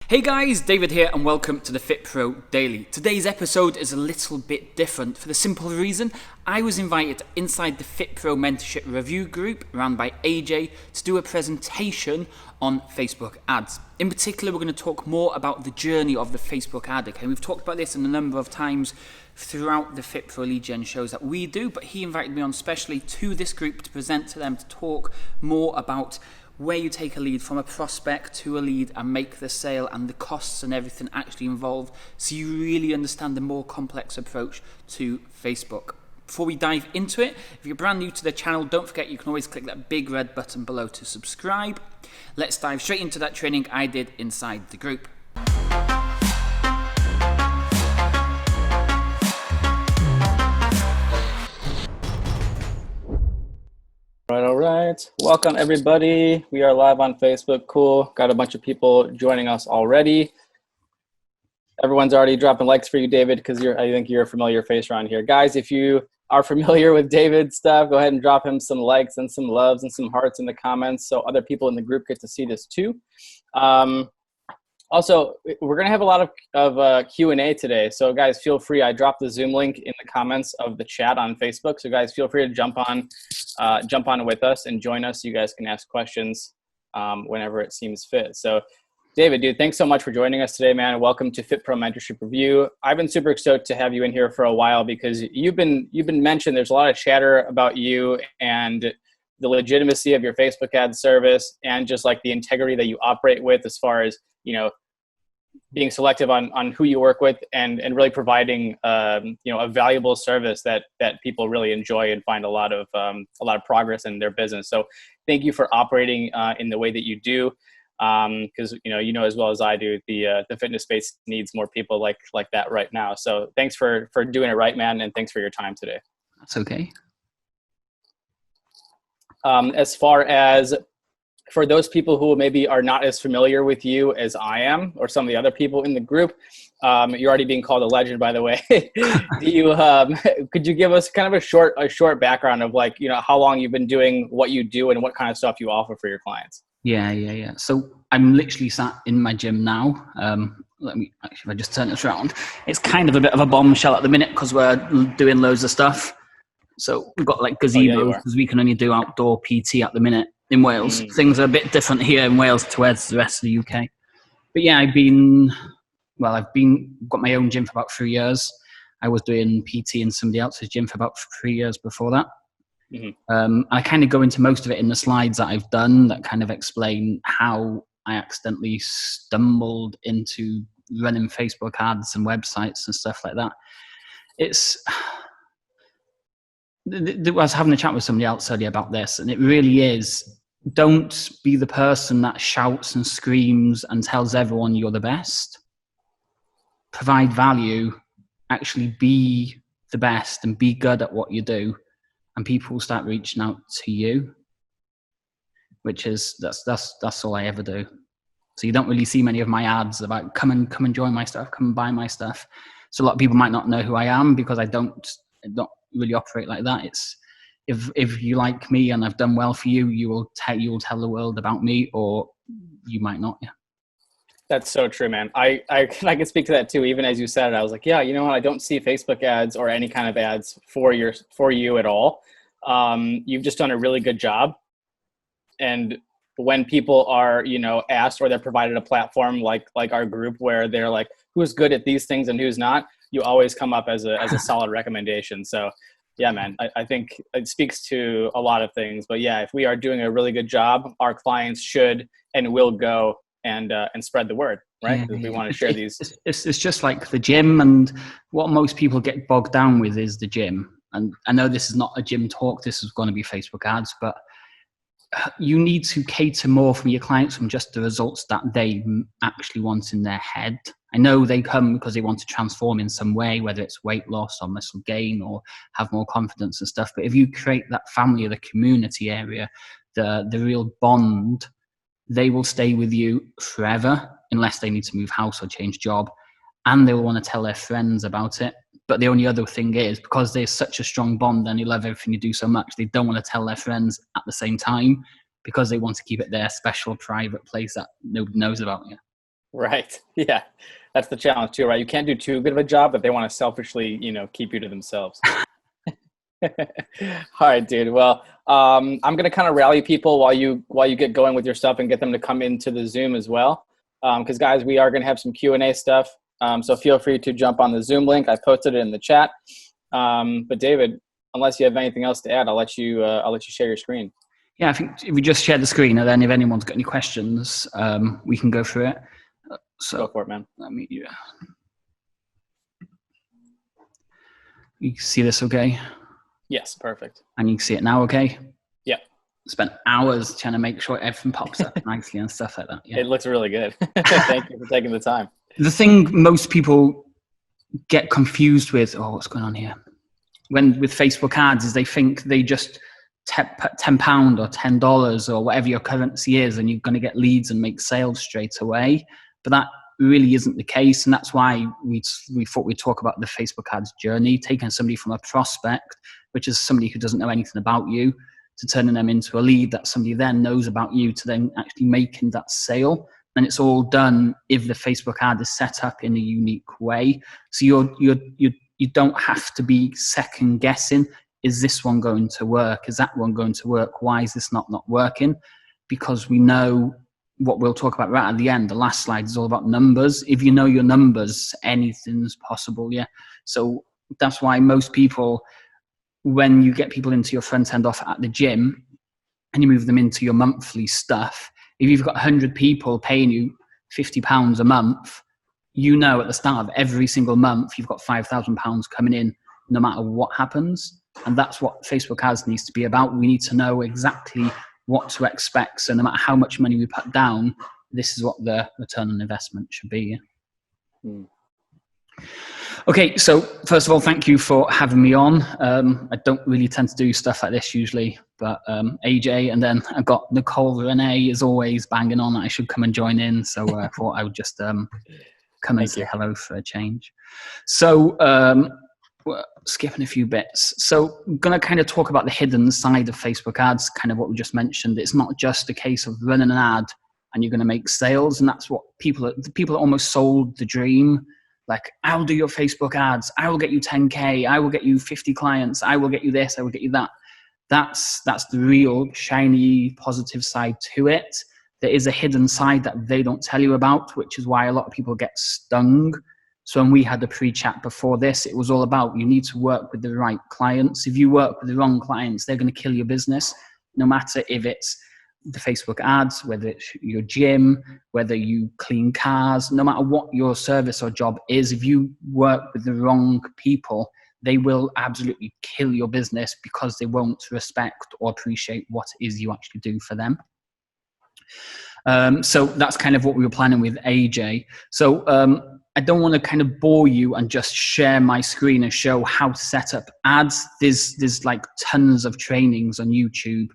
Hey guys, David here and welcome to the FitPro Daily. Today's episode is a little bit different for the simple reason I was invited inside the Fitpro Mentorship Review Group run by AJ to do a presentation on Facebook ads. In particular, we're going to talk more about the journey of the Facebook ad. Okay, we've talked about this a number of times throughout the FitPro lead gen shows that we do, but he invited me on specially to this group to present to them to talk more about where you take a lead from a prospect to a lead and make the sale and the costs and everything actually involved, so you really understand the more complex approach to Facebook. Before we dive into it, if you're brand new to the channel, don't forget you can always click that big red button below to subscribe. Let's dive straight into that training I did inside the group. All right. Welcome, everybody. We are live on Facebook. Cool. Got a bunch of people joining us already. Everyone's already dropping likes for you, David, because I think you're a familiar face around here. Guys, if you are familiar with David's stuff, go ahead and drop him some likes and some loves and some hearts in the comments so other people in the group get to see this too. Also, we're going to have a lot of Q&A today. So guys, feel free. I dropped the Zoom link in the comments of the chat on Facebook. So guys, feel free to jump on with us and join us. You guys can ask questions whenever it seems fit. So David, dude, thanks so much for joining us today, man. Welcome to FitPro Mentorship Review. I've been super stoked to have you in here for a while because you've been mentioned. There's a lot of chatter about you and the legitimacy of your Facebook ad service and just like the integrity that you operate with as far as, you know, being selective on who you work with and really providing, a valuable service that people really enjoy and find a lot of progress in their business. So thank you for operating in the way that you do. Because you know as well as I do, the fitness space needs more people like that right now. So thanks for doing it right, man, and thanks for your time today. That's okay. As far as for those people who maybe are not as familiar with you as I am, or some of the other people in the group, you're already being called a legend, by the way. Could you give us kind of a short background of how long you've been doing what you do and what kind of stuff you offer for your clients? Yeah. So I'm literally sat in my gym now. If I just turn this around, it's kind of a bit of a bombshell at the minute because we're doing loads of stuff. So we've got like gazebos because we can only do outdoor PT at the minute in Wales. Things are a bit different here in Wales to where the rest of the UK. But yeah, I've got my own gym for about 3 years. I was doing PT in somebody else's gym for about 3 years before that. I kind of go into most of it in the slides that I've done that kind of explain how I accidentally stumbled into running Facebook ads and websites and stuff like that. I was having a chat with somebody else earlier about this, and it really is, don't be the person that shouts and screams and tells everyone you're the best. Provide value, actually be the best and be good at what you do. And people will start reaching out to you, which is that's all I ever do. So you don't really see many of my ads about come and join my stuff, come and buy my stuff. So a lot of people might not know who I am because I don't really operate like that. It's if you like me and I've done well for you, you'll tell the world about me, or you might not. Yeah. That's so true, man. I can speak to that too. Even as you said it, I was like, yeah, you know what? I don't see Facebook ads or any kind of ads for you at all. You've just done a really good job. And when people are, asked or they're provided a platform like our group where they're like, who's good at these things and who's not, you always come up as a solid recommendation. So yeah, man, I think it speaks to a lot of things. But yeah, if we are doing a really good job, our clients should and will go and spread the word, right? Because we want to share these. It's just like the gym, and what most people get bogged down with is the gym. And I know this is not a gym talk, this is going to be Facebook ads, but you need to cater more from your clients from just the results that they actually want in their head. I know they come because they want to transform in some way, whether it's weight loss or muscle gain or have more confidence and stuff. But if you create that family or the community area, the real bond, they will stay with you forever unless they need to move house or change job, and they will want to tell their friends about it. But the only other thing is, because there's such a strong bond and they love everything you do so much, they don't want to tell their friends at the same time because they want to keep it their special private place that nobody knows about you. Right. Yeah. That's the challenge too, right? You can't do too good of a job, but they want to selfishly, keep you to themselves. All right, dude. Well, I'm gonna kind of rally people while you get going with your stuff and get them to come into the Zoom as well. Because guys, we are gonna have some Q&A stuff. So feel free to jump on the Zoom link. I posted it in the chat. But David, unless you have anything else to add, I'll let you share your screen. Yeah, I think if we just share the screen, and then if anyone's got any questions, we can go through it. So go for it, man. Let me. Yeah. You can see this, okay? Yes, perfect. And you can see it now, okay? Yeah. Spent hours trying to make sure everything pops up nicely and stuff like that. Yeah. It looks really good. Thank you for taking the time. The thing most people get confused with, what's going on here? With Facebook ads is they think they just put £10 or $10 or whatever your currency is and you're going to get leads and make sales straight away. But that really isn't the case. And that's why we thought we'd talk about the Facebook ads journey, taking somebody from a prospect, which is somebody who doesn't know anything about you, to turning them into a lead that somebody then knows about you, to then actually making that sale. And it's all done if the Facebook ad is set up in a unique way. So you don't have to be second guessing. Is this one going to work? Is that one going to work? Why is this not working? Because we know what we'll talk about right at the end. The last slide is all about numbers. If you know your numbers, anything's possible. Yeah. So that's why most people, when you get people into your front end offer at the gym and you move them into your monthly stuff, if you've got 100 people paying you £50 a month, you know at the start of every single month, you've got £5,000 coming in no matter what happens. And that's what Facebook ads needs to be about. We need to know exactly what to expect. So no matter how much money we put down, this is what the return on investment should be. Hmm. Okay, so first of all, thank you for having me on. I don't really tend to do stuff like this usually, but AJ, and then I've got Nicole Renee is always banging on that I should come and join in. So I thought I would just come and say hello for a change. So we're skipping a few bits. So I'm going to kind of talk about the hidden side of Facebook ads, kind of what we just mentioned. It's not just a case of running an ad and you're going to make sales. And that's what people almost sold the dream. Like, I'll do your Facebook ads. I will get you 10K. I will get you 50 clients. I will get you this. I will get you that. That's the real shiny positive side to it. There is a hidden side that they don't tell you about, which is why a lot of people get stung. So when we had the pre-chat before this, it was all about you need to work with the right clients. If you work with the wrong clients, they're going to kill your business, no matter if it's the Facebook ads, whether it's your gym, whether you clean cars, no matter what your service or job is, if you work with the wrong people, they will absolutely kill your business because they won't respect or appreciate what it is you actually do for them. So that's kind of what we were planning with AJ. So I don't want to kind of bore you and just share my screen and show how to set up ads. There's like tons of trainings on YouTube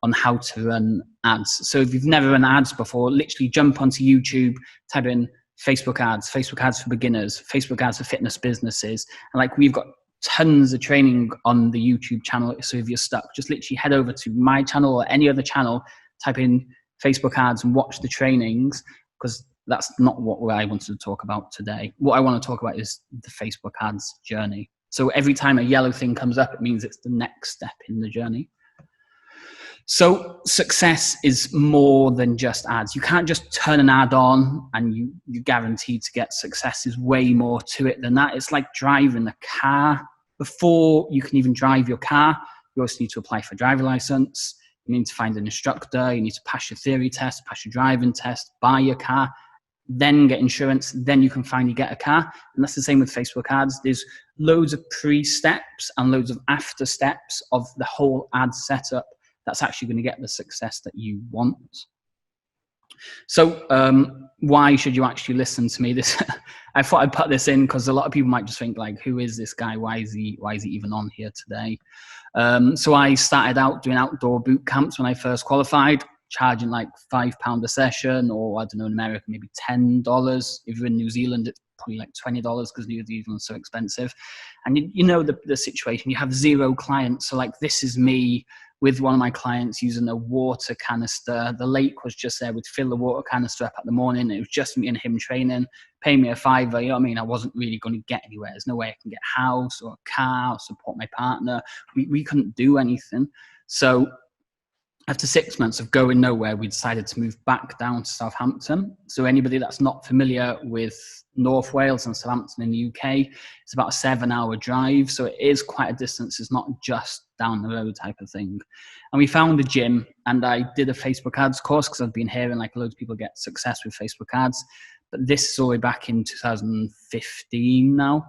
on how to run ads. So if you've never run ads before, literally jump onto YouTube, type in Facebook ads for beginners, Facebook ads for fitness businesses. And like, we've got tons of training on the YouTube channel. So if you're stuck, just literally head over to my channel or any other channel, type in Facebook ads and watch the trainings, because that's not what I wanted to talk about today. What I want to talk about is the Facebook ads journey. So every time a yellow thing comes up, it means it's the next step in the journey. So success is more than just ads. You can't just turn an ad on and you're guaranteed to get success. There's way more to it than that. It's like driving a car. Before you can even drive your car, you also need to apply for a driver license. You need to find an instructor. You need to pass your theory test, pass your driving test, buy your car, then get insurance. Then you can finally get a car. And that's the same with Facebook ads. There's loads of pre-steps and loads of after steps of the whole ad setup that's actually going to get the success that you want. So why should you actually listen to me? This I thought I'd put this in because a lot of people might just think like, who is this guy? Why is he even on here today? So I started out doing outdoor boot camps when I first qualified, charging like £5 a session, or I don't know, in America, maybe $10. If you're in New Zealand, it's probably like $20 because New Zealand's so expensive. And you know the situation, you have 0 clients. So like, this is me with one of my clients using a water canister. The lake was just there. We'd fill the water canister up at the morning. It was just me and him training, pay me a $5. You know what I mean? I wasn't really going to get anywhere. There's no way I can get a house or a car or support my partner. We couldn't do anything. So after 6 months of going nowhere, we decided to move back down to Southampton. So anybody that's not familiar with North Wales and Southampton in the UK, it's about a 7-hour drive. So it is quite a distance. It's not just down the road type of thing. And we found a gym, and I did a Facebook ads course because I've been hearing like loads of people get success with Facebook ads. But this is all the way back in 2015 now.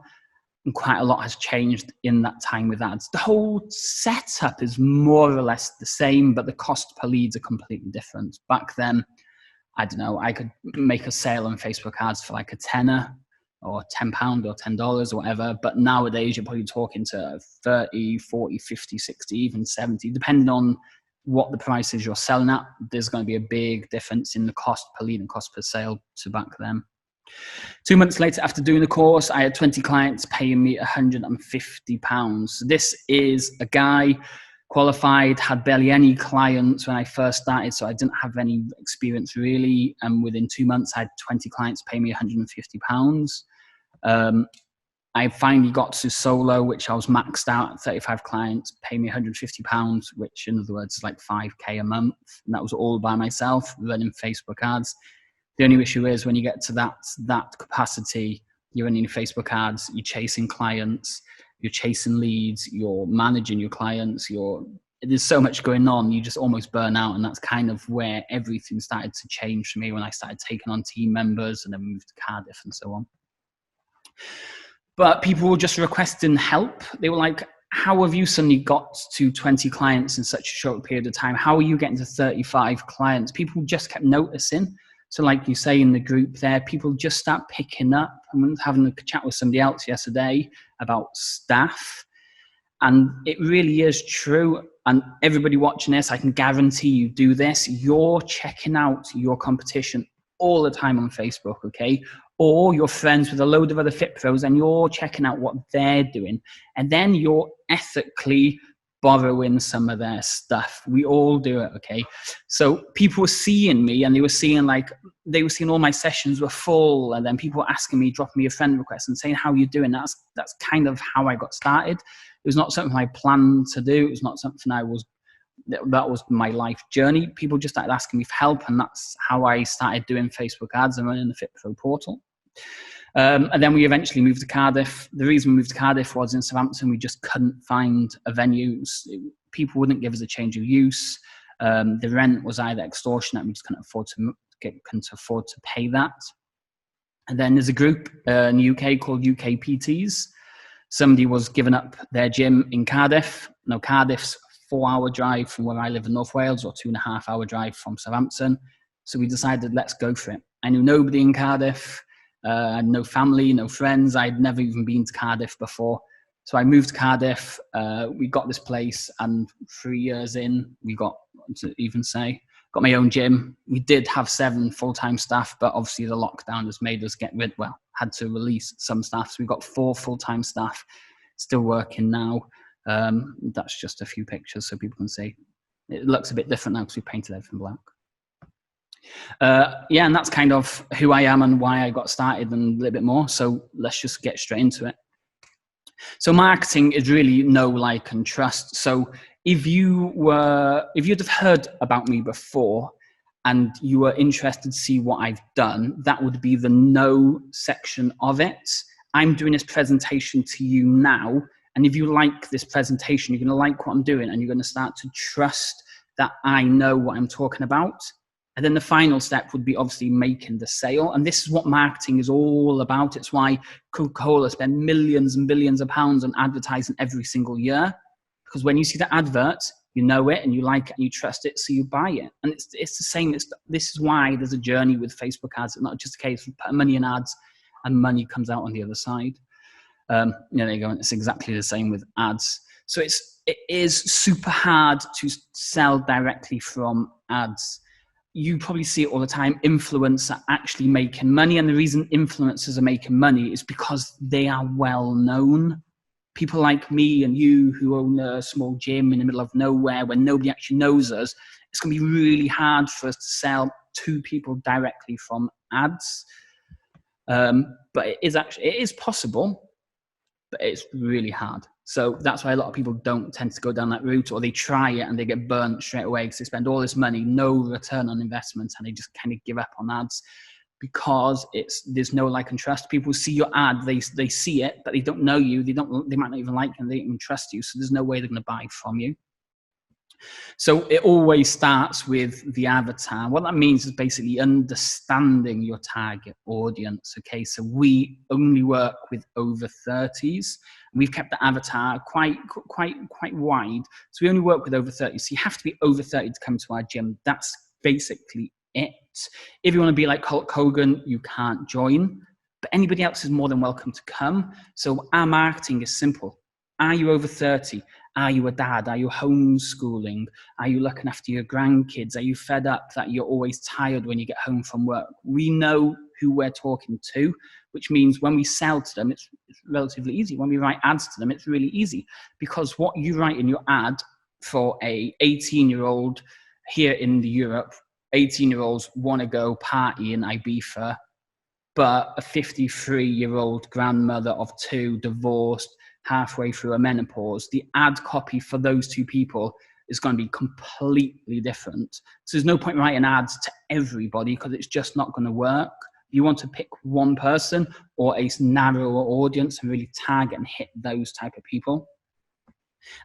And quite a lot has changed in that time with ads. The whole setup is more or less the same, but the cost per leads are completely different. Back then, I don't know, I could make a sale on Facebook ads for like a tenner or £10 or $10 or whatever. But nowadays, you're probably talking to 30, 40, 50, 60, even 70, depending on what the price is you're selling at. There's going to be a big difference in the cost per lead and cost per sale to back then. 2 months later, after doing the course, I had 20 clients paying me £150. So this is a guy, qualified, had barely any clients when I first started, so I didn't have any experience really. And within 2 months, I had 20 clients pay me £150. I finally got to solo, which I was maxed out at 35 clients, pay me £150, which in other words, is like 5K a month. And that was all by myself, running Facebook ads. The only issue is when you get to that capacity, you're running Facebook ads, you're chasing clients, you're chasing leads, you're managing your clients, there's so much going on, you just almost burn out. And that's kind of where everything started to change for me when I started taking on team members and then moved to Cardiff and so on. But people were just requesting help. They were like, how have you suddenly got to 20 clients in such a short period of time? How are you getting to 35 clients? People just kept noticing. So like you say in the group there, people just start picking up. I was having a chat with somebody else yesterday about staff. And it really is true. And everybody watching this, I can guarantee you do this. You're checking out your competition all the time on Facebook, okay? Or you're friends with a load of other FitPros and you're checking out what they're doing. And then you're ethically borrowing some of their stuff. We all do it, okay? So people were seeing me and they were seeing all my sessions were full, and then people were asking me, dropping me a friend request and saying, how are you doing? That's kind of how I got started. It was not something I planned to do. It was not something that was my life journey. People just started asking me for help, and that's how I started doing Facebook ads and running the FitPro Portal. And then we eventually moved to Cardiff. The reason we moved to Cardiff was in Southampton, we just couldn't find a venue. People wouldn't give us a change of use. The rent was either extortionate, we just couldn't afford to pay that. And then there's a group in the UK called UK PTs. Somebody was giving up their gym in Cardiff. Now, Cardiff's 4-hour drive from where I live in North Wales, or 2.5-hour drive from Southampton. So we decided, let's go for it. I knew nobody in Cardiff. I had no family, no friends. I'd never even been to Cardiff before. So I moved to Cardiff. We got this place, and 3 years in, we got my own gym. We did have 7 full-time staff, but obviously the lockdown has made us had to release some staff. So we've got 4 full-time staff still working now. That's just a few pictures so people can see. It looks a bit different now because we painted everything black. And that's kind of who I am and why I got started and a little bit more. So let's just get straight into it. So marketing is really know, like, and trust. So if you'd have heard about me before and you were interested to see what I've done, that would be the know section of it. I'm doing this presentation to you now. And if you like this presentation, you're going to like what I'm doing, and you're going to start to trust that I know what I'm talking about. And then the final step would be obviously making the sale. And this is what marketing is all about. It's why Coca-Cola spend millions and billions of pounds on advertising every single year. Because when you see the advert, you know it and you like it and you trust it, so you buy it. And it's the same. This is why there's a journey with Facebook ads. It's not just a case of putting money in ads and money comes out on the other side. There you go. And it's exactly the same with ads. So it is super hard to sell directly from ads. You probably see it all the time. Influencers are actually making money. And the reason influencers are making money is because they are well known. people like me and you who own a small gym in the middle of nowhere where nobody actually knows us, it's going to be really hard for us to sell to people directly from ads. But it is possible, but it's really hard. So that's why a lot of people don't tend to go down that route, or they try it and they get burnt straight away because they spend all this money, no return on investment, and they just kind of give up on ads because there's no like and trust. People see your ad, they see it, but they don't know you. They might not even like you, and they don't even trust you. So there's no way they're going to buy from you. So it always starts with the avatar. What that means is basically understanding your target audience. Okay, so we only work with over 30s. We've kept the avatar quite wide. So we only work with over 30. So you have to be over 30 to come to our gym. That's basically it. If you want to be like Hulk Hogan, you can't join. But anybody else is more than welcome to come. So our marketing is simple. Are you over 30? Are you a dad? Are you homeschooling? Are you looking after your grandkids? Are you fed up that you're always tired when you get home from work? We know who we're talking to, which means when we sell to them, it's relatively easy. When we write ads to them, it's really easy because what you write in your ad for a 18-year-old here in Europe, 18-year-olds want to go party in Ibiza, but a 53-year-old grandmother of 2, divorced, halfway through a menopause, the ad copy for those two people is going to be completely different. So there's no point writing ads to everybody because it's just not going to work. You want to pick one person or a narrower audience and really target and hit those type of people.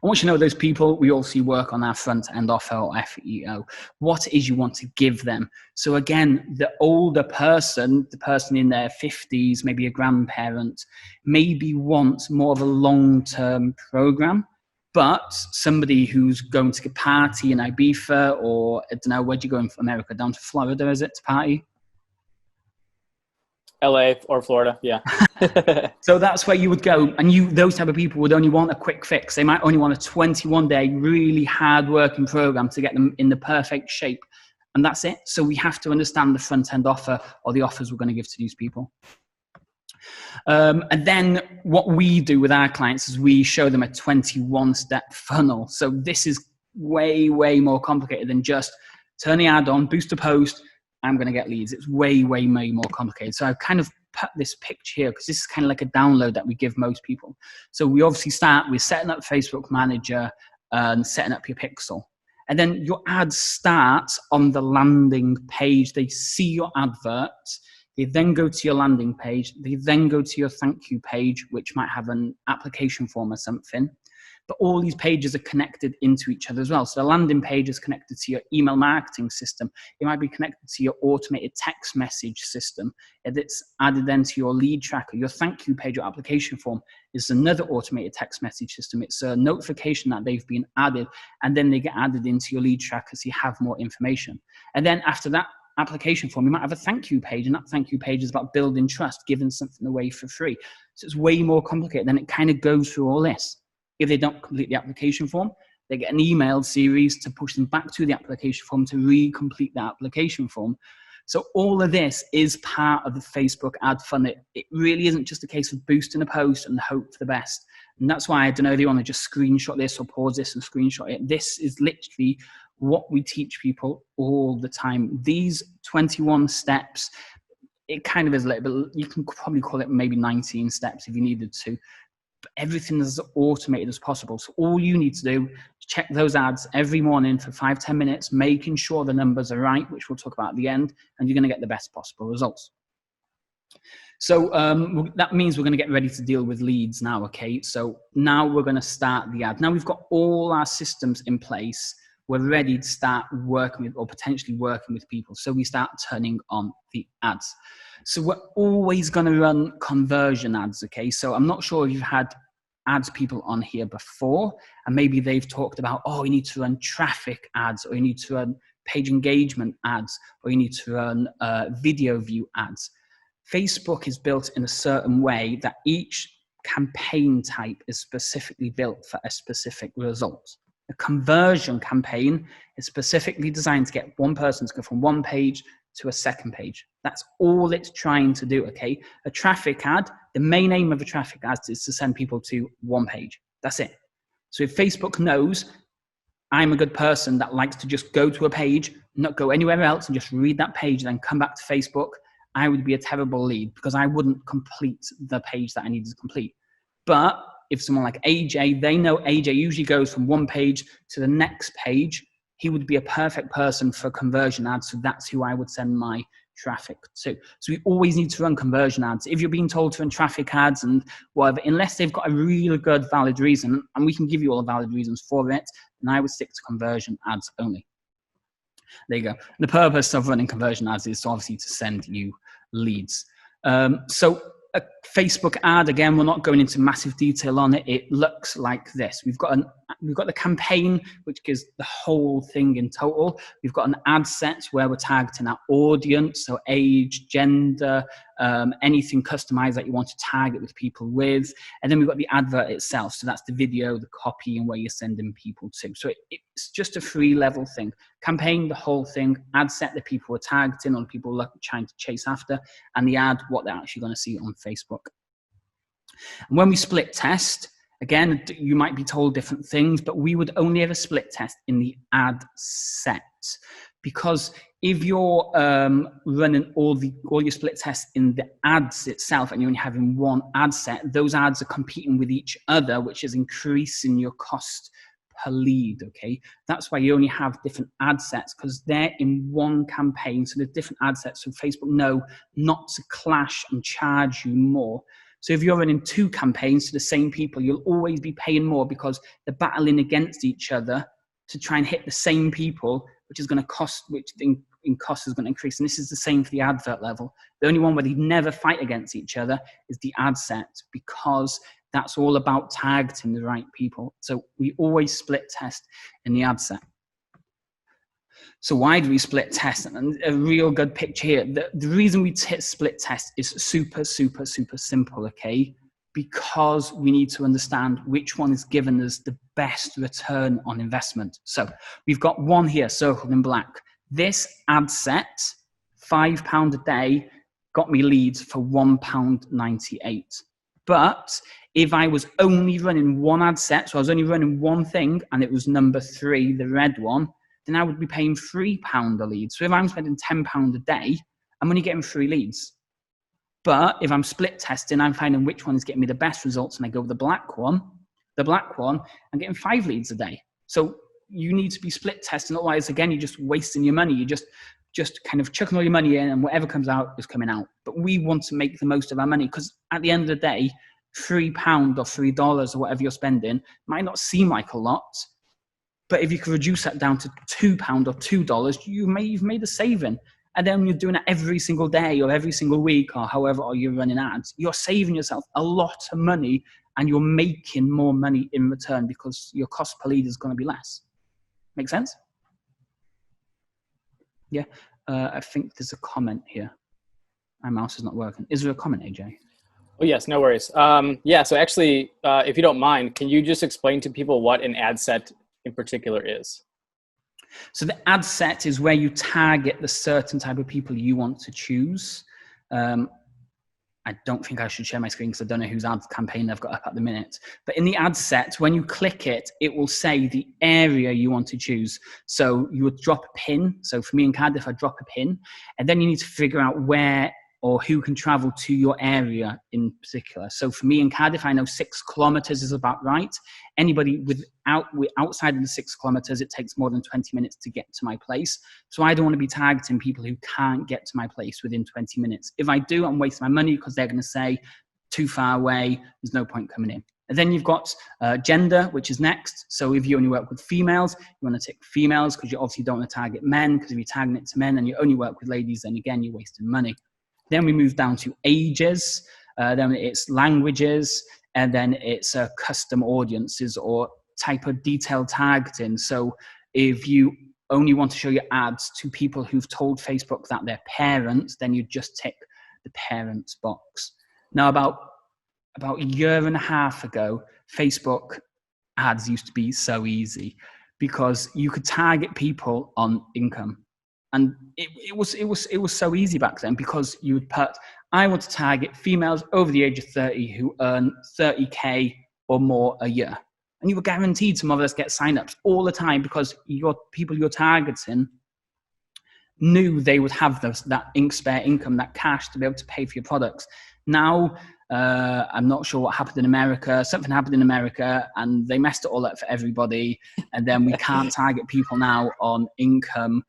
And once you know those people, we also work on our front end offer or FEO. What it is you want to give them. So again, the older person, the person in their 50s, maybe a grandparent, maybe wants more of a long-term program. But somebody who's going to a party in Ibiza, or I don't know, where'd you go in America? Down to Florida, is it, to party? LA or Florida, yeah. So that's where you would go, and those type of people would only want a quick fix. They might only want a 21-day, really hard-working program to get them in the perfect shape, and that's it. So we have to understand the front-end offer or the offers we're going to give to these people. And then what we do with our clients is we show them a 21-step funnel. So this is way, way more complicated than just turn the ad on, boost a post, I'm going to get leads. It's way, way, way more complicated. So I've kind of put this picture here because this is kind of like a download that we give most people. So we obviously start with setting up Facebook Manager and setting up your pixel. And then your ad starts on the landing page. They see your advert. They then go to your landing page. They then go to your thank you page, which might have an application form or something. But all these pages are connected into each other as well. So the landing page is connected to your email marketing system. It might be connected to your automated text message system. It's added then to your lead tracker. Your thank you page or application form is another automated text message system. It's a notification that they've been added, and then they get added into your lead tracker so you have more information. And then after that application form, you might have a thank you page, and that thank you page is about building trust, giving something away for free. So it's way more complicated. Then it kind of goes through all this. If they don't complete the application form, they get an email series to push them back to the application form to re-complete the application form. So all of this is part of the Facebook ad funnel. It really isn't just a case of boosting a post and hope for the best. And that's why I don't know if you want to just screenshot this or pause this and screenshot it. This is literally what we teach people all the time. These 21 steps, it kind of is a little bit, you can probably call it maybe 19 steps if you needed to. Everything is as automated as possible. So all you need to do is check those ads every morning for 5-10 minutes, making sure the numbers are right, which we'll talk about at the end, and you're going to get the best possible results. So that means we're going to get ready to deal with leads now, okay? So now we're going to start the ad. Now we've got all our systems in place. We're ready to start working with or potentially working with people. So we start turning on the ads. So we're always going to run conversion ads, okay? So I'm not sure if you've had ads people on here before, and maybe they've talked about, oh, you need to run traffic ads, or you need to run page engagement ads, or you need to run video view ads. Facebook is built in a certain way that each campaign type is specifically built for a specific result. A conversion campaign is specifically designed to get one person to go from one page to a second page. That's all it's trying to do, okay? A traffic ad, the main aim of a traffic ad is to send people to one page. That's it. So if Facebook knows I'm a good person that likes to just go to a page, not go anywhere else and just read that page and then come back to Facebook, I would be a terrible lead because I wouldn't complete the page that I needed to complete. But if someone like AJ, they know AJ usually goes from one page to the next page, he would be a perfect person for conversion ads. So that's who I would send my traffic to. So we always need to run conversion ads. If you're being told to run traffic ads and whatever, unless they've got a really good valid reason, and we can give you all the valid reasons for it, then I would stick to conversion ads only. There you go. The purpose of running conversion ads is obviously to send you leads. So a Facebook ad, again, we're not going into massive detail on it. It looks like this. We've got the campaign, which gives the whole thing in total. We've got an ad set where we're targeting our audience, so age, gender, anything customized that you want to target with people with. And then we've got the advert itself. So that's the video, the copy, and where you're sending people to. So it's just a 3-level thing. Campaign, the whole thing. Ad set, the people we're targeting or the people we're trying to chase after. And the ad, what they're actually going to see on Facebook. And when we split test, again, you might be told different things, but we would only ever split test in the ad set. Because if you're running all your split tests in the ads itself and you're only having one ad set, those ads are competing with each other, which is increasing your cost per lead, okay? That's why you only have different ad sets, because they're in one campaign. So there's different ad sets, so Facebook know not to clash and charge you more. So if you're running 2 campaigns to the same people, you'll always be paying more because they're battling against each other to try and hit the same people, which is going to cost, which in cost is going to increase. And this is the same for the advert level. The only one where they never fight against each other is the ad set, because that's all about targeting the right people. So we always split test in the ad set. So why do we split test? And a real good picture here. The reason we split test is super, super, super simple, okay? Because we need to understand which one is giving us the best return on investment. So we've got one here circled in black. This ad set, £5 a day, got me leads for £1.98. But if I was only running one ad set, so I was only running one thing, and it was number 3, the red one, then I would be paying £3 a lead. So if I'm spending £10 a day, I'm only getting 3 leads. But if I'm split testing, I'm finding which one is getting me the best results, and I go with the black one, I'm getting 5 leads a day. So you need to be split testing. Otherwise, again, you're just wasting your money. You're just kind of chucking all your money in, and whatever comes out is coming out. But we want to make the most of our money, because at the end of the day, £3 or $3 or whatever you're spending might not seem like a lot. But if you could reduce that down to £2 or $2, you've made a saving. And then you're doing it every single day or every single week or however, or you're running ads, you're saving yourself a lot of money, and you're making more money in return because your cost per lead is going to be less. Make sense? Yeah. I think there's a comment here. My mouse is not working. Is there a comment, AJ? Oh, yes, no worries. Yeah, so actually, if you don't mind, can you just explain to people what an ad set in particular is? So the ad set is where you target the certain type of people you want to choose. I don't think I should share my screen because I don't know whose ad campaign I've got up at the minute. But in the ad set, when you click it, it will say the area you want to choose. So you would drop a pin. So for me in Cardiff, I drop a pin. And then you need to figure out where or who can travel to your area in particular. So for me in Cardiff, I know 6 kilometers is about right. Anybody outside of the 6 kilometers, it takes more than 20 minutes to get to my place. So I don't want to be targeting people who can't get to my place within 20 minutes. If I do, I'm wasting my money because they're going to say, too far away, there's no point coming in. And then you've got gender, which is next. So if you only work with females, you want to tick females because you obviously don't want to target men, because if you're targeting it to men and you only work with ladies, then again, you're wasting money. Then we move down to ages, then it's languages, and then it's custom audiences or type of detailed targeting. So if you only want to show your ads to people who've told Facebook that they're parents, then you just tick the parents box. Now, about a year and a half ago, Facebook ads used to be so easy because you could target people on income. And it was so easy back then, because you would put, I want to target females over the age of 30 who earn 30K or more a year. And you were guaranteed to more or less get signups all the time, because your people you're targeting knew they would have that spare income, that cash to be able to pay for your products. Now, I'm not sure what happened in America. Something happened in America and they messed it all up for everybody. And then we can't target people now on income,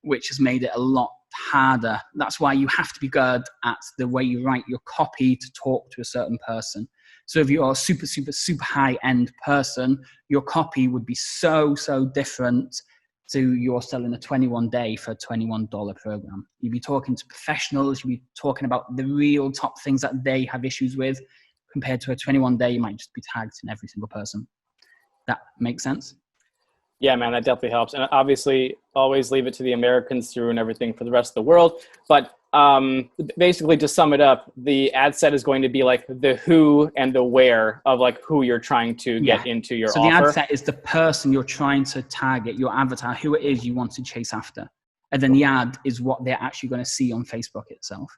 which has made it a lot harder. That's why you have to be good at the way you write your copy to talk to a certain person. So if you're a super, super, super high-end person, your copy would be so, so different to you're selling a 21-day for a $21 program. You'd be talking to professionals, you'd be talking about the real top things that they have issues with, compared to a 21-day, you might just be targeting every single person. That makes sense? Yeah, man, that definitely helps. And obviously, always leave it to the Americans to ruin everything for the rest of the world. But basically, to sum it up, the ad set is going to be like the who and the where of like who you're trying to get into your offer. So the ad set is the person you're trying to target, your avatar, who it is you want to chase after. And then the ad is what they're actually going to see on Facebook itself.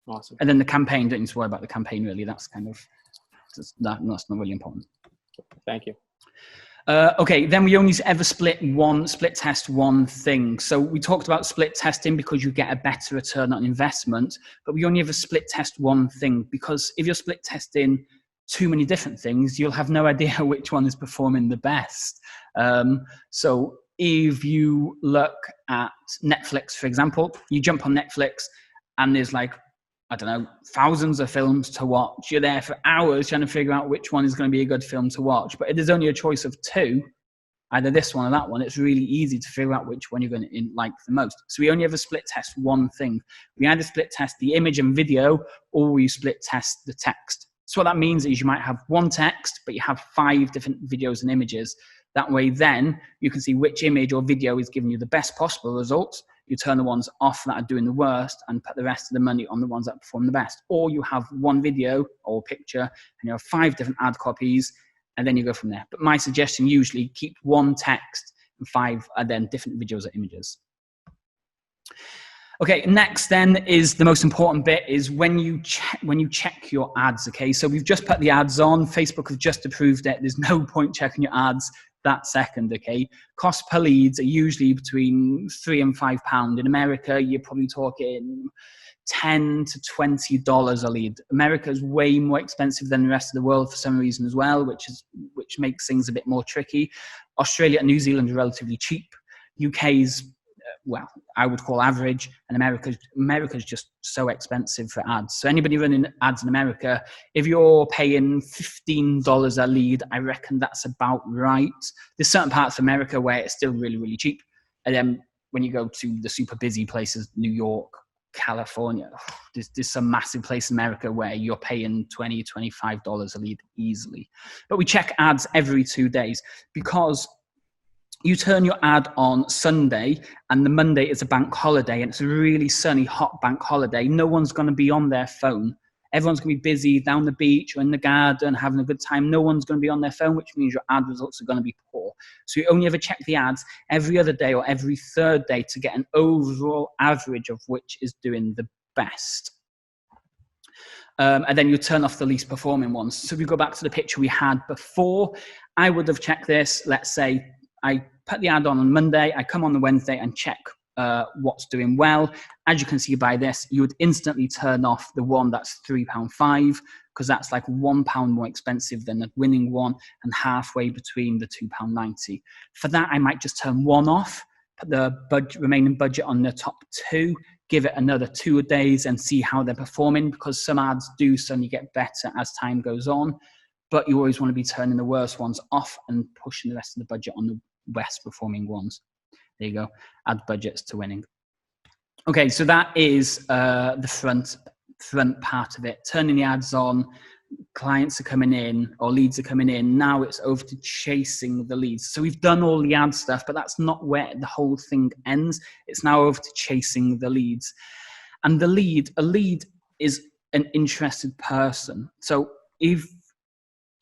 Awesome. And then the campaign, don't need to worry about the campaign really. That's kind of, that's not really important. Thank you. Okay, then we only ever split test one thing. So we talked about split testing because you get a better return on investment, but we only ever split test one thing, because if you're split testing too many different things, you'll have no idea which one is performing the best. So if you look at Netflix, for example, you jump on Netflix and there's like, I don't know, thousands of films to watch. You're there for hours trying to figure out which one is going to be a good film to watch. But if there's only a choice of two, either this one or that one, it's really easy to figure out which one you're going to like the most. So we only ever split test one thing. We either split test the image and video, or we split test the text. So what that means is you might have one text, but you have 5 different videos and images. That way then you can see which image or video is giving you the best possible results. You turn the ones off that are doing the worst and put the rest of the money on the ones that perform the best. Or you have one video or picture and you have 5 different ad copies, and then you go from there. But my suggestion, usually keep one text and 5 are then different videos or images. Okay, next then is the most important bit, is when you check your ads, okay? So we've just put the ads on. Facebook have just approved it. There's no point checking your ads that second, okay? Cost per leads are usually between £3 and £5. In America, you're probably talking $10 to $20 a lead. America is way more expensive than the rest of the world for some reason as well, which makes things a bit more tricky. Australia and New Zealand are relatively cheap. UK's well, I would call average, and America's just so expensive for ads. So anybody running ads in America, if you're paying $15 a lead, I reckon that's about right. There's certain parts of America where it's still really, really cheap. And then when you go to the super busy places, New York, California, there's some massive place in America where you're paying $20, $25 a lead easily. But we check ads every 2 days, because you turn your ad on Sunday and the Monday is a bank holiday and it's a really sunny, hot bank holiday. No one's going to be on their phone. Everyone's going to be busy down the beach or in the garden having a good time. No one's going to be on their phone, which means your ad results are going to be poor. So you only ever check the ads every other day or every third day to get an overall average of which is doing the best. And then you turn off the least performing ones. So if we go back to the picture we had before, I would have checked this. Let's say I put the ad on Monday, I come on the Wednesday and check what's doing well. As you can see by this, you would instantly turn off the one that's £3.5, because that's like £1 more expensive than the winning one and halfway between the £2.90. For that, I might just turn one off, put the remaining budget on the top 2, give it another 2 days and see how they're performing, because some ads do suddenly get better as time goes on. But you always want to be turning the worst ones off and pushing the rest of the budget on the best performing ones. There you go. Add budgets to winning. Okay, so that is the front part of it. Turning the ads on, clients are coming in or leads are coming in. Now it's over to chasing the leads. So we've done all the ad stuff, but that's not where the whole thing ends. It's now over to chasing the leads. And a lead is an interested person. So if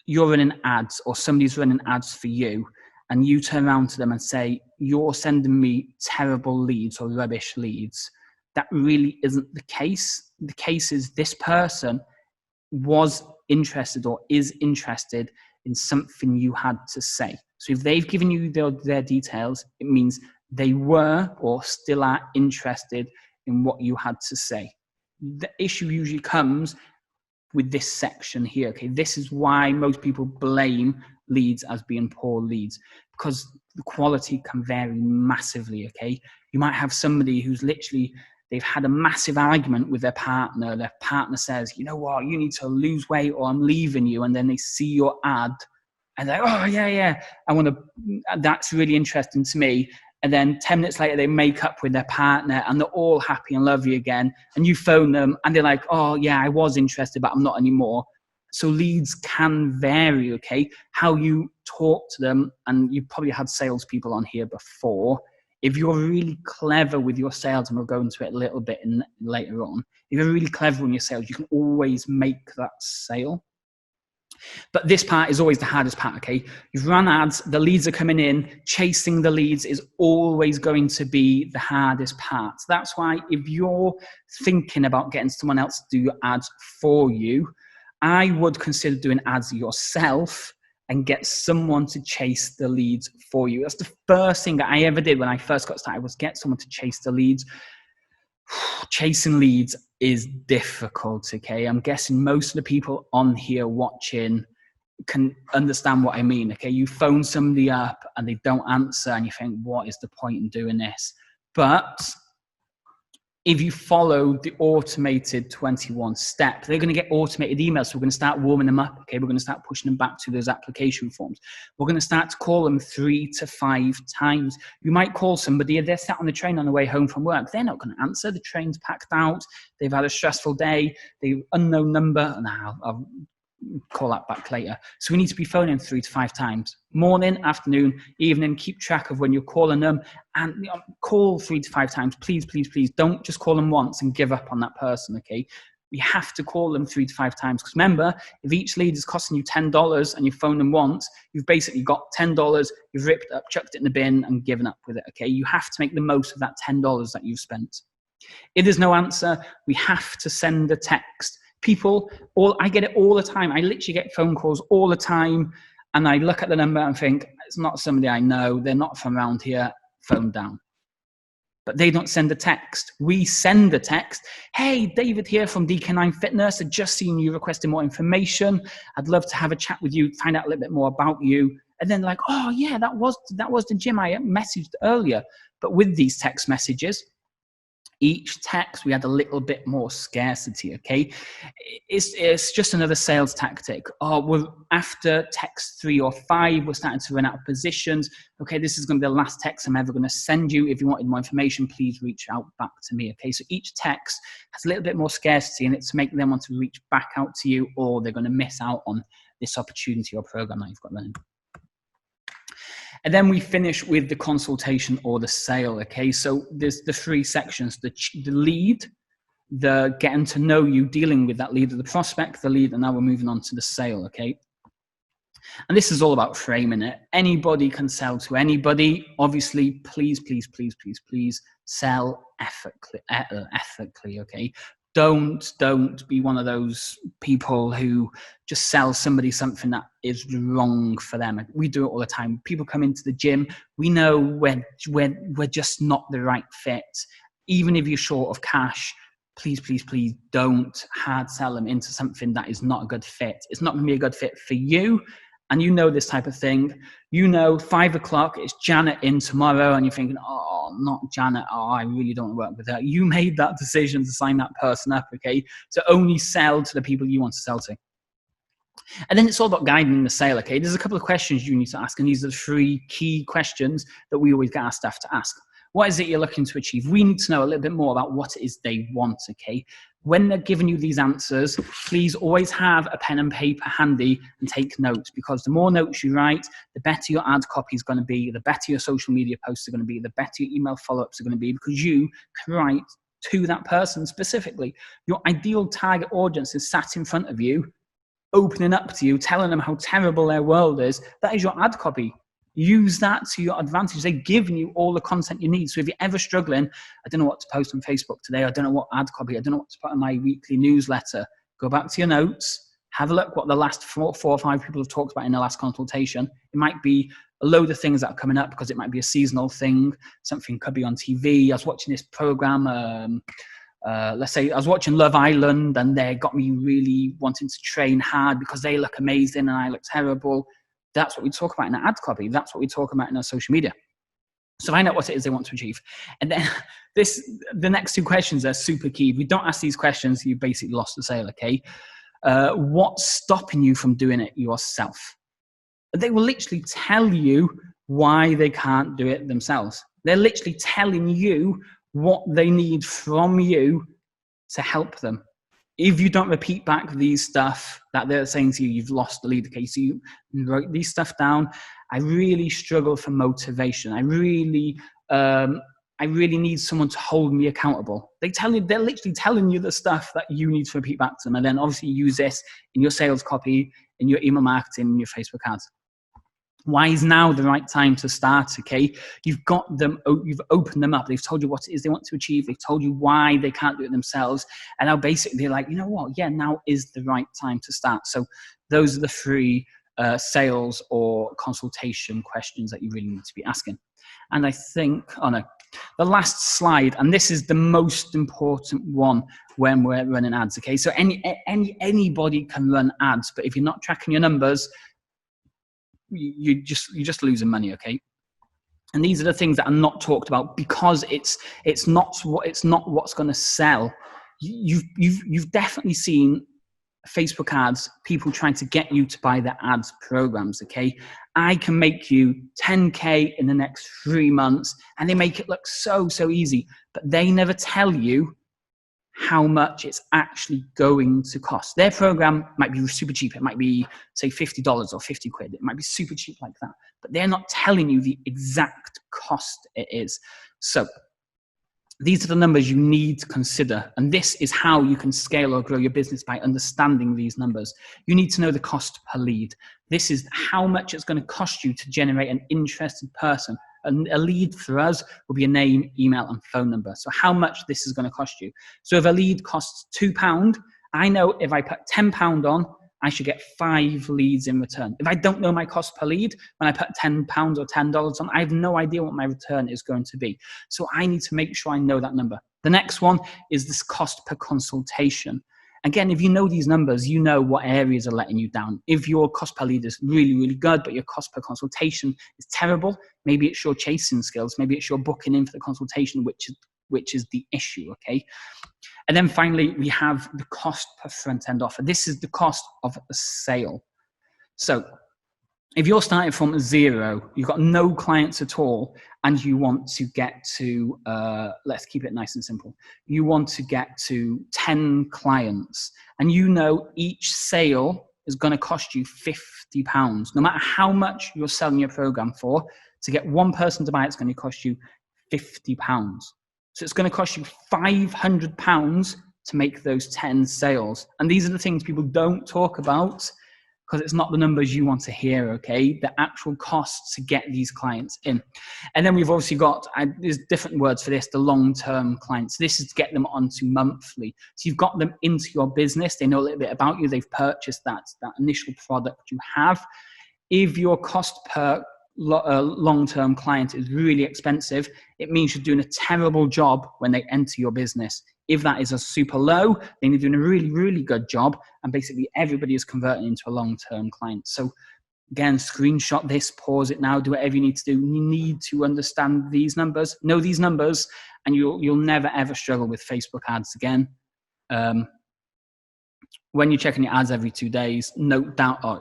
you're running ads or somebody's running ads for you and you turn around to them and say, you're sending me terrible leads or rubbish leads, that really isn't the case. The case is this person was interested or is interested in something you had to say. So if they've given you their details, it means they were or still are interested in what you had to say. The issue usually comes with this section here. Okay, this is why most people blame leads as being poor leads, because the quality can vary massively. Okay, you might have somebody who's literally, they've had a massive argument with their partner. Their partner says, you know what, you need to lose weight or I'm leaving you. And then they see your ad and they're like, oh yeah, that's really interesting to me. And then 10 minutes later, they make up with their partner and they're all happy and love you again. And you phone them and they're like, oh yeah, I was interested, but I'm not anymore. So leads can vary, okay? How you talk to them, and you've probably had salespeople on here before. If you're really clever with your sales, and we'll go into it a little bit later on, if you're really clever in your sales, you can always make that sale. But this part is always the hardest part, okay? You've run ads, the leads are coming in, chasing the leads is always going to be the hardest part. That's why if you're thinking about getting someone else to do your ads for you, I would consider doing ads yourself and get someone to chase the leads for you. That's the first thing that I ever did when I first got started, was get someone to chase the leads. Chasing leads is difficult, okay? I'm guessing most of the people on here watching can understand what I mean, okay? You phone somebody up and they don't answer and you think, what is the point in doing this? But if you follow the automated 21 step, they're going to get automated emails. So we're going to start warming them up. Okay, we're going to start pushing them back to those application forms. We're going to start to call them 3 to 5 times. You might call somebody, they're sat on the train on the way home from work. They're not going to answer. The train's packed out. They've had a stressful day. The unknown number. Now I'll call that back later. So we need to be phoning 3 to 5 times. Morning, afternoon, evening. Keep track of when you're calling them, and call 3 to 5 times. Please, please, please don't just call them once and give up on that person, okay? We have to call them 3 to 5 times, because remember, if each lead is costing you $10 and you phone them once, you've basically got $10, you've ripped it up, chucked it in the bin and given up with it, okay? You have to make the most of that $10 that you've spent. If there's no answer, we have to send a text. People, I get it all the time. I literally get phone calls all the time, and I look at the number and think, it's not somebody I know. They're not from around here. Phone down. But they don't send a text. We send a text. Hey, David here from DK9 Fitness. I've just seen you requesting more information. I'd love to have a chat with you, find out a little bit more about you. And then like, oh yeah, that was the gym I messaged earlier. But with these text messages, each text, we had a little bit more scarcity, okay? It's just another sales tactic. Oh, we're after text 3 or 5, we're starting to run out of positions. Okay, this is going to be the last text I'm ever going to send you. If you wanted more information, please reach out back to me, okay? So each text has a little bit more scarcity, and it's making them want to reach back out to you, or they're going to miss out on this opportunity or program that you've got running. And then we finish with the consultation or the sale, okay? So there's the 3 sections, the lead, the getting to know you, dealing with that lead, the prospect, the lead, and now we're moving on to the sale, okay? And this is all about framing it. Anybody can sell to anybody. Obviously, please, please, please, please, please sell ethically, okay? Don't be one of those people who just sell somebody something that is wrong for them. We do it all the time. People come into the gym. We know we're just not the right fit. Even if you're short of cash, please, please, please don't hard sell them into something that is not a good fit. It's not going to be a good fit for you. And you know this type of thing. You know, 5 o'clock, it's Janet in tomorrow, and you're thinking, oh, not Janet. Oh, I really don't work with her. You made that decision to sign that person up, okay? So only sell to the people you want to sell to. And then it's all about guiding the sale, okay? There's a couple of questions you need to ask, and these are the 3 key questions that we always get our staff to ask. What is it you're looking to achieve? We need to know a little bit more about what it is they want, okay? When they're giving you these answers, please always have a pen and paper handy and take notes, because the more notes you write, the better your ad copy is going to be, the better your social media posts are going to be, the better your email follow-ups are going to be, because you can write to that person specifically. Your ideal target audience is sat in front of you, opening up to you, telling them how terrible their world is. That is your ad copy. use that to your advantage. They've given you all the content you need. So if you're ever struggling, I don't know what to post on Facebook today, I don't know what ad copy, I don't know what to put in my weekly newsletter, go back to your notes, have a look what the last four or five people have talked about in the last consultation. It might be a load of things that are coming up because it might be a seasonal thing. Something could be on TV. I was watching this program, let's say I was watching Love Island, and they got me really wanting to train hard because they look amazing and I look terrible. That's what we talk about in our ad copy. That's what we talk about in our social media. So find out what it is they want to achieve. And then the next two questions are super key. If you don't ask these questions, you've basically lost the sale, okay? What's stopping you from doing it yourself? They will literally tell you why they can't do it themselves. They're literally telling you what they need from you to help them. If you don't repeat back these stuff that they're saying to you, you've lost the lead. Okay, so you wrote these stuff down. I really struggle for motivation. I really need someone to hold me accountable. They're literally telling you the stuff that you need to repeat back to them. And then obviously use this in your sales copy, in your email marketing, in your Facebook ads. Why is now the right time to start? Okay, you've got them, you've opened them up. They've told you what it is they want to achieve. They've told you why they can't do it themselves. And now basically they're like, you know what? Yeah, now is the right time to start. So those are the three sales or consultation questions that you really need to be asking. And I think, the last slide, and this is the most important one when we're running ads. Okay, so anybody can run ads, but if you're not tracking your numbers, you're just losing money. Okay, and these are the things that are not talked about because it's not what's going to sell. You've definitely seen Facebook ads, people trying to get you to buy their ads programs. Okay, I can make you 10K in the next 3 months, and they make it look so easy, but they never tell you how much it's actually going to cost. Their program might be super cheap. It might be, say, $50 or 50 quid. It might be super cheap like that, but they're not telling you the exact cost it is. So these are the numbers you need to consider. And this is how you can scale or grow your business, by understanding these numbers. You need to know the cost per lead. This is how much it's going to cost you to generate an interested person. And a lead for us will be a name, email, and phone number. So how much this is going to cost you. So if a lead costs £2, I know if I put £10 on, I should get 5 leads in return. If I don't know my cost per lead, when I put £10 or $10 on, I have no idea what my return is going to be. So I need to make sure I know that number. The next one is this cost per consultation. Again, if you know these numbers, you know what areas are letting you down. If your cost per lead is really good, but your cost per consultation is terrible, maybe it's your chasing skills, maybe it's your booking in for the consultation, which is the issue, okay? And then finally, we have the cost per front-end offer. This is the cost of a sale. So if you're starting from zero, you've got no clients at all, and you want to get to, let's keep it nice and simple. You want to get to 10 clients, and you know each sale is going to cost you £50. No matter how much you're selling your program for, to get one person to buy, it's going to cost you £50. So it's going to cost you £500 to make those 10 sales. And these are the things people don't talk about, because it's not the numbers you want to hear, okay? The actual costs to get these clients in. And then we've obviously got, there's different words for this, the long-term clients. This is to get them onto monthly. So you've got them into your business. They know a little bit about you. They've purchased that initial product you have. If your cost per long-term client is really expensive, it means you're doing a terrible job when they enter your business. If that is a super low, then you're doing a really good job, and basically everybody is converting into a long-term client. So again, screenshot this, pause it now, do whatever you need to do. You need to understand these numbers, know these numbers, and you'll never ever struggle with Facebook ads again. When you're checking your ads every 2 days, note down, So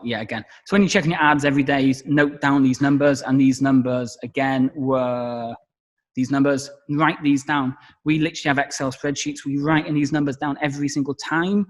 when you're checking your ads every day, note down these numbers, and these numbers again were these numbers, write these down. We literally have Excel spreadsheets. We write in these numbers down every single time.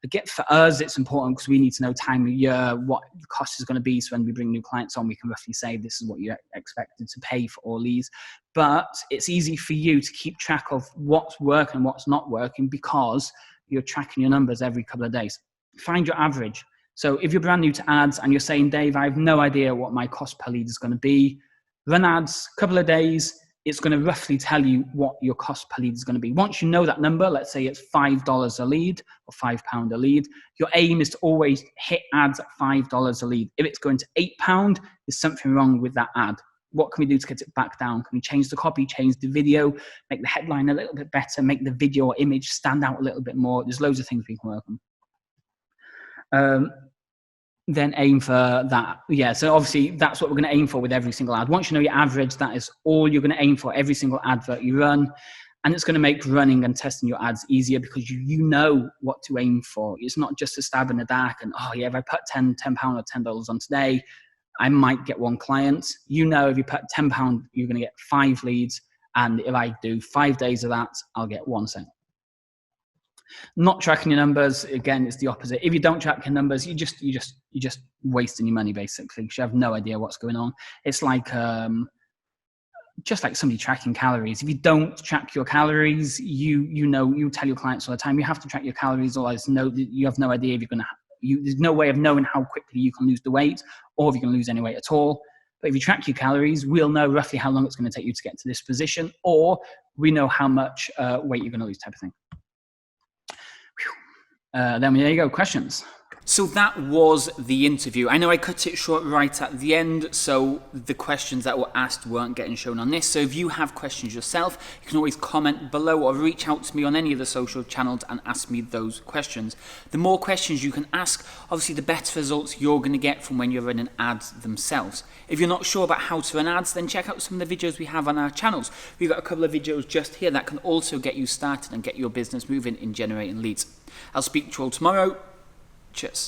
Again, for us, it's important because we need to know time of year, what the cost is going to be. So when we bring new clients on, we can roughly say this is what you're expected to pay for all these. But it's easy for you to keep track of what's working and what's not working because you're tracking your numbers every couple of days. Find your average. So if you're brand new to ads and you're saying, Dave, I have no idea what my cost per lead is going to be, run ads, couple of days, it's going to roughly tell you what your cost per lead is going to be. Once you know that number, let's say it's $5 a lead or £5 a lead, your aim is to always hit ads at $5 a lead. If it's going to £8, there's something wrong with that ad. What can we do to get it back down? Can we change the copy, change the video, make the headline a little bit better, make the video or image stand out a little bit more? There's loads of things we can work on. Then aim for that. Yeah, so obviously that's what we're going to aim for with every single ad. Once you know your average, that is all you're going to aim for every single advert you run. And it's going to make running and testing your ads easier because you know what to aim for. It's not just a stab in the dark and, oh yeah, if I put £10 or $10 on today, I might get one client. You know, if you put £10, you're going to get 5 leads. And if I do 5 days of that, I'll get 1 sale. Not tracking your numbers, again, it's the opposite. If you don't track your numbers, you're just wasting your money basically because you have no idea what's going on. It's like just like somebody tracking calories. If you don't track your calories, you tell your clients all the time you have to track your calories, otherwise you have no idea if you're gonna. There's no way of knowing how quickly you can lose the weight or if you can lose any weight at all. But if you track your calories, we'll know roughly how long it's going to take you to get to this position, or we know how much weight you're going to lose, type of thing. Then there you go, questions. So that was the interview. I know I cut it short right at the end, so the questions that were asked weren't getting shown on this. So if you have questions yourself, you can always comment below or reach out to me on any of the social channels and ask me those questions. The more questions you can ask, obviously the better results you're going to get from when you're running ads themselves. If you're not sure about how to run ads, then check out some of the videos we have on our channels. We've got a couple of videos just here that can also get you started and get your business moving in generating leads. I'll speak to you all tomorrow. Cheers.